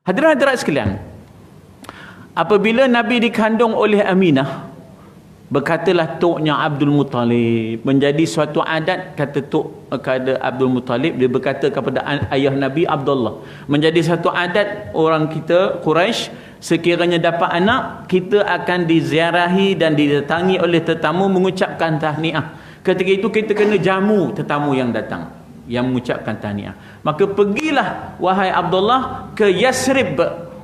Hadirin-hadirat sekalian, apabila Nabi dikandung oleh Aminah, berkatalah Toknya Abdul Muttalib, menjadi suatu adat, kata Tok kepada Abdul Muttalib, dia berkata kepada ayah Nabi Abdullah, menjadi satu adat orang kita Quraisy, sekiranya dapat anak, kita akan diziarahi dan didatangi oleh tetamu mengucapkan tahniah. Ketika itu kita kena jamu tetamu yang datang, yang mengucapkan tahniah. Maka pergilah wahai Abdullah ke Yasrib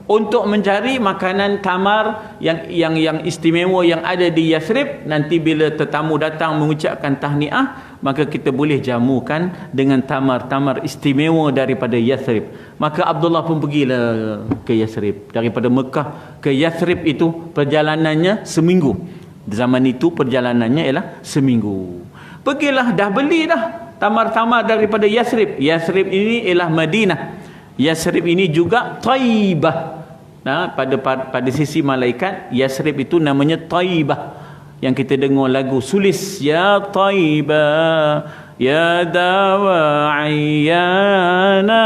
untuk mencari makanan tamar yang istimewa yang ada di Yasrib. Nanti bila tetamu datang mengucapkan tahniah, maka kita boleh jamukan dengan tamar-tamar istimewa daripada Yasrib. Maka Abdullah pun pergilah ke Yasrib. Daripada Mekah ke Yasrib itu perjalanannya seminggu. Zaman itu perjalanannya ialah seminggu. Pergilah, dah beli dah tamar-tamar daripada Yasrib. Yasrib ini ialah Madinah. Yasrib ini juga Taibah. Nah, pada sisi malaikat, Yasrib itu namanya Taibah. Yang kita dengar lagu Sulis, ya Taibah, ya dawa ayyana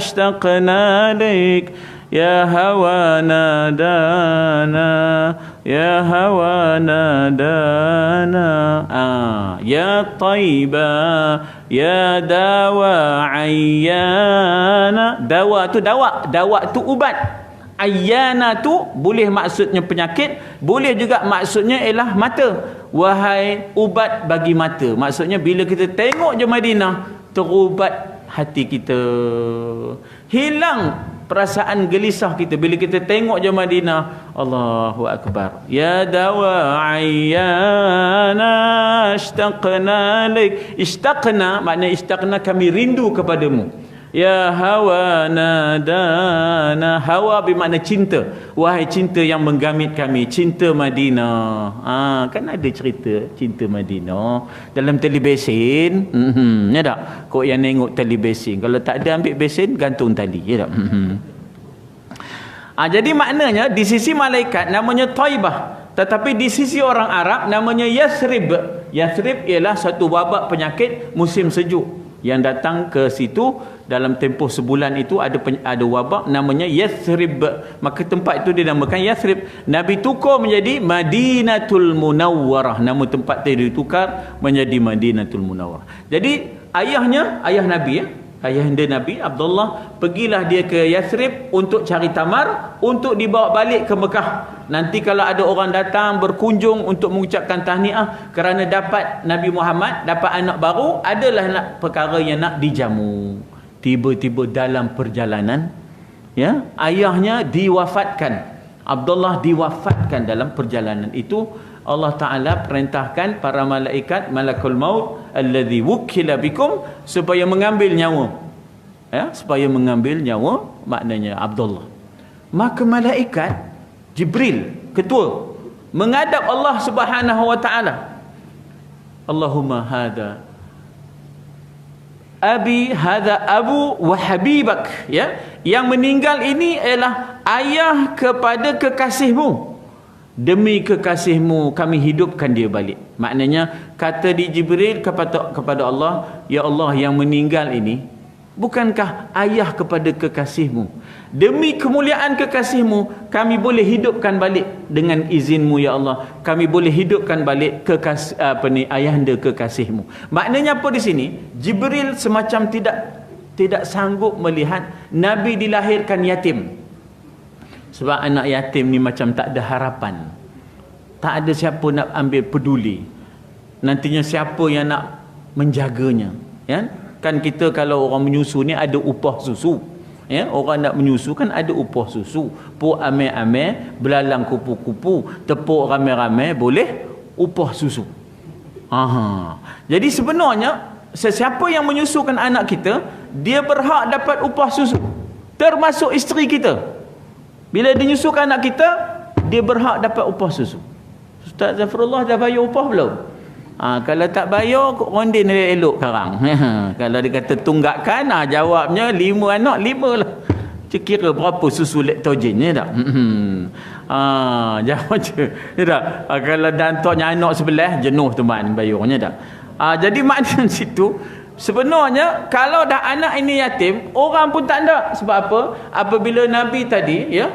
ashtaqna lik, ya hawana dana, ya hawana dana. Ya Taibah, ya dawa ayyana. Dawa tu dawa tu ubat. Ayyana tu boleh maksudnya penyakit, boleh juga maksudnya ialah mata. Wahai ubat bagi mata. Maksudnya bila kita tengok je Madinah, terubat hati kita. Hilang perasaan gelisah kita bila kita tengok je Madinah. Allahu Akbar. Ya dawa ayyana ishtaqna lik. Ishtaqna maknanya ishtaqna, kami rindu kepadamu. Ya hawa nadana. Hawa bermakna cinta. Wahai cinta yang menggamit kami, cinta Madinah. Kan ada cerita cinta Madinah dalam televisin. Ya tak? Kok yang tengok televisin, kalau tak ada ambil besin, gantung tali. Ya tak? Jadi maknanya di sisi malaikat namanya Taibah, tetapi di sisi orang Arab namanya Yasrib. Yasrib ialah satu wabak penyakit musim sejuk yang datang ke situ. Dalam tempoh sebulan itu ada wabak namanya Yasrib. Maka tempat itu dinamakan Yasrib. Nabi tukar menjadi Madinatul Munawwarah. Nama tempat itu ditukar menjadi Madinatul Munawwarah. Jadi ayah Nabi, ayahanda Nabi Abdullah, pergilah dia ke Yasrib untuk cari tamar untuk dibawa balik ke Mekah. Nanti kalau ada orang datang berkunjung untuk mengucapkan tahniah kerana dapat Nabi Muhammad dapat anak baru, adalah nak perkara yang nak dijamu. Tiba-tiba dalam perjalanan, ya, ayahnya diwafatkan. Abdullah diwafatkan dalam perjalanan itu. Allah Ta'ala perintahkan para malaikat, malakul maut alladhi wukila bikum, supaya mengambil nyawa, ya, supaya mengambil nyawa maknanya Abdullah. Maka malaikat Jibril, ketua, menghadap Allah Subhanahu wa Ta'ala. Allahumma hadha abi, hadha abu wa habibak, ya, yang meninggal ini ialah ayah kepada kekasihmu. Demi kekasihmu kami hidupkan dia balik. Maknanya kata di Jibril kepada Allah, ya Allah, yang meninggal ini bukankah ayah kepada kekasihmu? Demi kemuliaan kekasihmu kami boleh hidupkan balik dengan izinmu ya Allah. Kami boleh hidupkan balik ayahanda kekasihmu. Maknanya apa di sini? Jibril semacam tidak sanggup melihat Nabi dilahirkan yatim. Sebab anak yatim ni macam tak ada harapan. Tak ada siapa nak ambil peduli. Nantinya siapa yang nak menjaganya, ya? Kan kita kalau orang menyusu ni ada upah susu, ya, orang nak menyusu kan ada upah susu. Puk ame-ame, belalang kupu-kupu, tepuk rame-rame, boleh upah susu. Jadi sebenarnya sesiapa yang menyusukan anak kita, dia berhak dapat upah susu, termasuk isteri kita. Bila dia nyusukan anak kita, dia berhak dapat upah susu. Ustaz Zafrullah dah bayar upah belum? Kalau tak bayar, rondin dia elok sekarang. Kalau dia kata tunggakan, jawabnya 5 anak 5 lah. Kira berapa susu laktogen ni tak? Jawab je. Tak? Kalau dantaknya anak sebelah, jenuh teman bayarnya tak? Jadi maknanya situ, Sebenarnya kalau dah anak ini yatim, orang pun tak ada. Sebab apa? Apabila Nabi tadi, ya,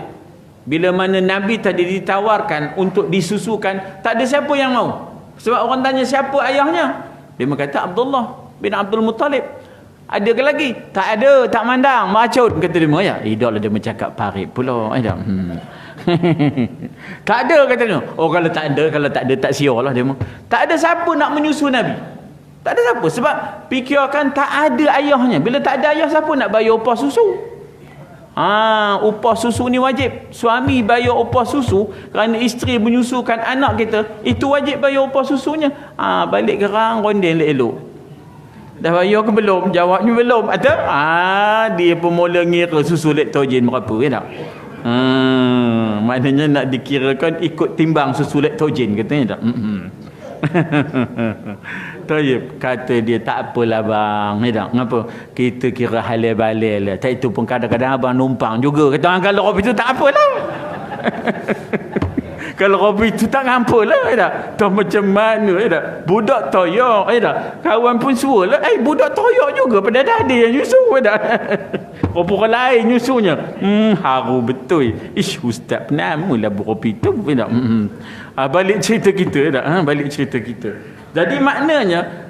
bila mana Nabi tadi ditawarkan untuk disusukan, tak ada siapa yang mau. Sebab orang tanya siapa ayahnya, dia berkata Abdullah bin Abdul Muttalib. Ada ke lagi? Tak ada, tak mandang, macut. Kata dia, ya, idol dia bercakap parit pula. Tak ada, kata dia. Oh, kalau tak ada tak siar lah dia. Tak ada siapa nak menyusu Nabi. Tak ada siapa. Sebab fikirkan tak ada ayahnya. Bila tak ada ayah, siapa nak bayar upah susu? Upah susu ni wajib. Suami bayar upah susu kerana isteri menyusukan anak kita, itu wajib bayar upah susunya. Balik gerang rondel elok. Dah bayar ke belum? Jawabnya belum. Atau dia pun mula ngira susu laktogen berapa, ya tak? Maknanya nak dikirakan ikut timbang susu laktogen, katanya tak? Tayyib, kata dia, tak apalah bang, ya tak? Kenapa? Kita kira halal balal lah. Tak, itu pun kadang-kadang abang numpang juga. Kata, kalau kopi tu tak apalah. Kalau kopi tu tak apalah, ya tak? Tahu macam mana, ya tak? Budak toyok, ya tak? Kawan pun suruh lah, budak toyok juga pada dah ada yang nyusu, ya tak? Orang lain nyusunya. Haru betul. Ustaz penama lah kopi tu, ya tak? Balik cerita kita, ya tak? Balik cerita kita. Jadi maknanya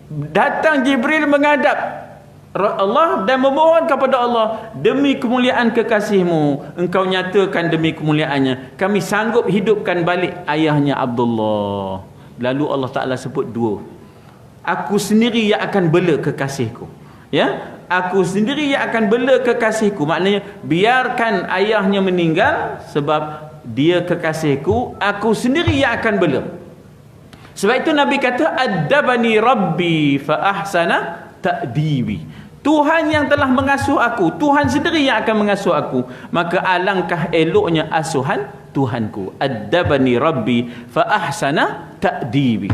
datang Jibril menghadap Allah dan memohon kepada Allah, demi kemuliaan kekasihmu, engkau nyatakan demi kemuliaannya, kami sanggup hidupkan balik ayahnya Abdullah. Lalu Allah Ta'ala sebut dua. Aku sendiri yang akan bela kekasihku. Ya, aku sendiri yang akan bela kekasihku. Maknanya biarkan ayahnya meninggal sebab dia kekasihku, aku sendiri yang akan bela. Sebab itu Nabi kata, addabani rabbi fa ahsana ta'dibi. Tuhan yang telah mengasuh aku, Tuhan sendiri yang akan mengasuh aku, maka alangkah eloknya asuhan Tuhanku. Addabani rabbi fa ahsana ta'dibi.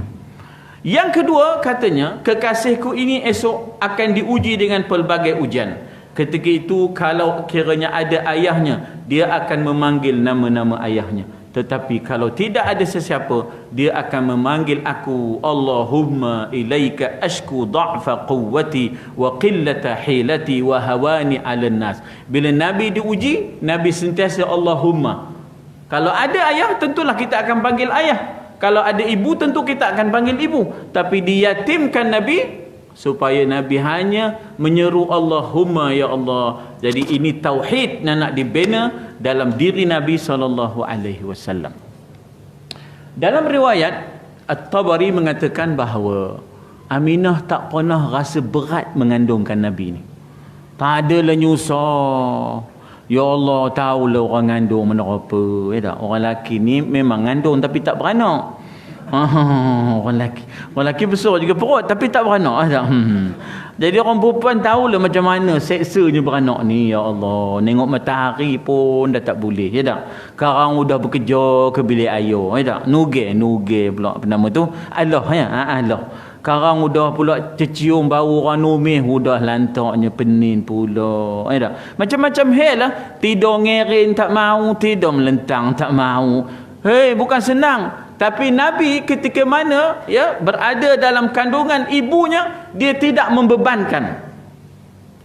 Yang kedua, katanya, kekasihku ini esok akan diuji dengan pelbagai ujian. Ketika itu kalau kiranya ada ayahnya, dia akan memanggil nama-nama ayahnya. Tetapi kalau tidak ada sesiapa, dia akan memanggil aku, Allahumma ilaika ashku da'fa quwwati wa qillata hilati wa hawani 'alan nas. Bila Nabi diuji, Nabi sentiasa Allahumma. Kalau ada ayah, tentulah kita akan panggil ayah. Kalau ada ibu, tentu kita akan panggil ibu. Tapi diyatimkan Nabi supaya Nabi hanya menyeru Allahumma ya Allah. Jadi ini tauhid yang nak dibina dalam diri Nabi SAW. Dalam riwayat At-Tabari mengatakan bahawa Aminah tak pernah rasa berat mengandungkan Nabi ni. Tak adalah nyusah. Ya Allah, tahulah orang ngandung mana apa, ya tak? Orang lelaki ni memang ngandung tapi tak beranak. Orang lelaki besar juga perut tapi tak beranak, tak? Jadi orang perempuan tahulah macam mana seksanya beranak ni. Ya Allah, nengok matahari pun dah tak boleh, ya tak? Sekarang udah bekerja ke bilik ayah, ya tak? Nuge pula apa nama tu? Allah, ya? Allah. Sekarang udah pula tercium bau orang numih, udah lantaknya penin pula, ya tak? Macam-macam hal lah. Tidur ngerin tak mau, tidur melentang tak mau. Bukan senang. Tapi Nabi ketika mana ya berada dalam kandungan ibunya, dia tidak membebankan.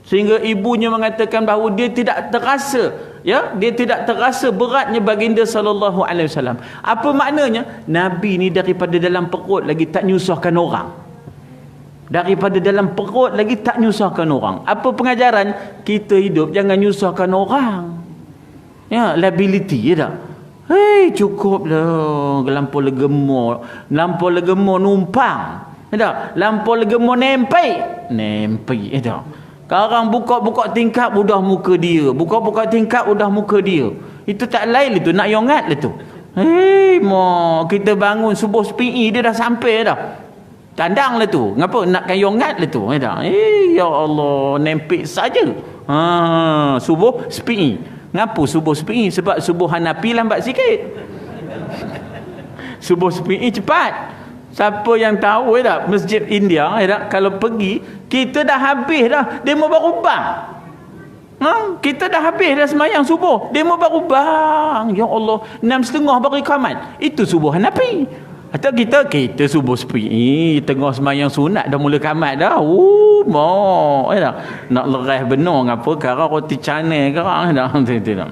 Sehingga ibunya mengatakan bahawa dia tidak terasa, ya, dia tidak terasa beratnya baginda sallallahu alaihi wasallam. Apa maknanya? Nabi ni daripada dalam perut lagi tak nyusahkan orang. Daripada dalam perut lagi tak nyusahkan orang. Apa pengajaran? Kita hidup jangan nyusahkan orang. Ya, liability, ya tak? Cukup lah lampau legemo numpang, ya tak? Lampau legemo nempai, ya tak? Sekarang buka-buka tingkap udah muka dia, buka-buka tingkap udah muka dia. Itu tak lain itu, nak yongat lah tu. Kita bangun subuh sepi dia dah sampai dah. Tandang lah tu. Ngapa? Nak kayongat lah tu. Ya Allah, nempik saja. Subuh sepi. Ngapa subuh sepi? Sebab subuh Hanafi lambat sikit. Subuh sepi cepat. Siapa yang tahu, ya tak? Masjid India, ya tak? Kalau pergi, kita dah habis dah. Dia mau baru bang. Kita dah habis dah semayang subuh. Dia mau baru bang. Ya Allah, 6.30 baru ikamat. Itu subuh Hanafi. Atau kita subuh sepi tengah sembahyang sunat dah mula kamat dah. Mau nak leras benar ngapa kara roti canai kara dah tidak.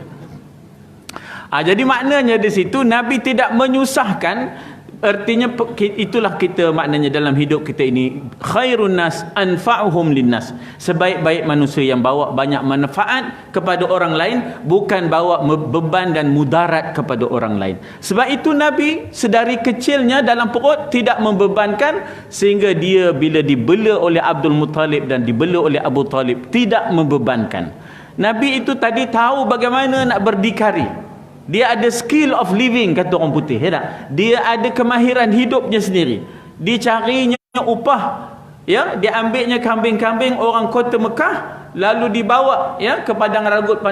Jadi maknanya di situ Nabi tidak menyusahkan. Artinya itulah kita maknanya dalam hidup kita ini, khairun nas anfa'uhum linnas, sebaik-baik manusia yang bawa banyak manfaat kepada orang lain, bukan bawa beban dan mudarat kepada orang lain. Sebab itu Nabi sedari kecilnya dalam perut tidak membebankan, sehingga dia bila dibela oleh Abdul Muttalib dan dibela oleh Abu Talib tidak membebankan. Nabi itu tadi tahu bagaimana nak berdikari. Dia ada skill of living, kata orang putih, ya tak? Dia ada kemahiran hidupnya sendiri. Dia carinya upah, ya, dia ambilnya kambing-kambing orang kota Mekah, lalu dibawa, ya, ke padang ragut,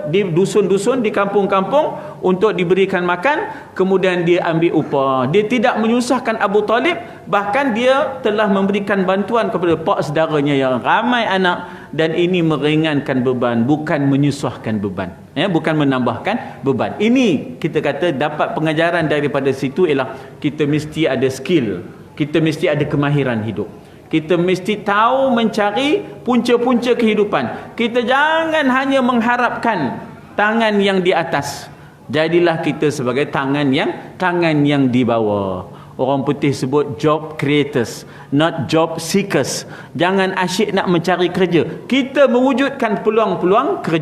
di dusun-dusun, di kampung-kampung untuk diberikan makan, kemudian dia ambil upah. Dia tidak menyusahkan Abu Talib, bahkan dia telah memberikan bantuan kepada pak saudaranya yang ramai anak, dan ini meringankan beban, bukan menyusahkan beban, ya, bukan menambahkan beban. Ini kita kata dapat pengajaran daripada situ ialah kita mesti ada skill, kita mesti ada kemahiran hidup. Kita mesti tahu mencari punca-punca kehidupan. Kita jangan hanya mengharapkan tangan yang di atas. Jadilah kita sebagai tangan yang di bawah. Orang putih sebut job creators, not job seekers. Jangan asyik nak mencari kerja. Kita mewujudkan peluang-peluang kerja.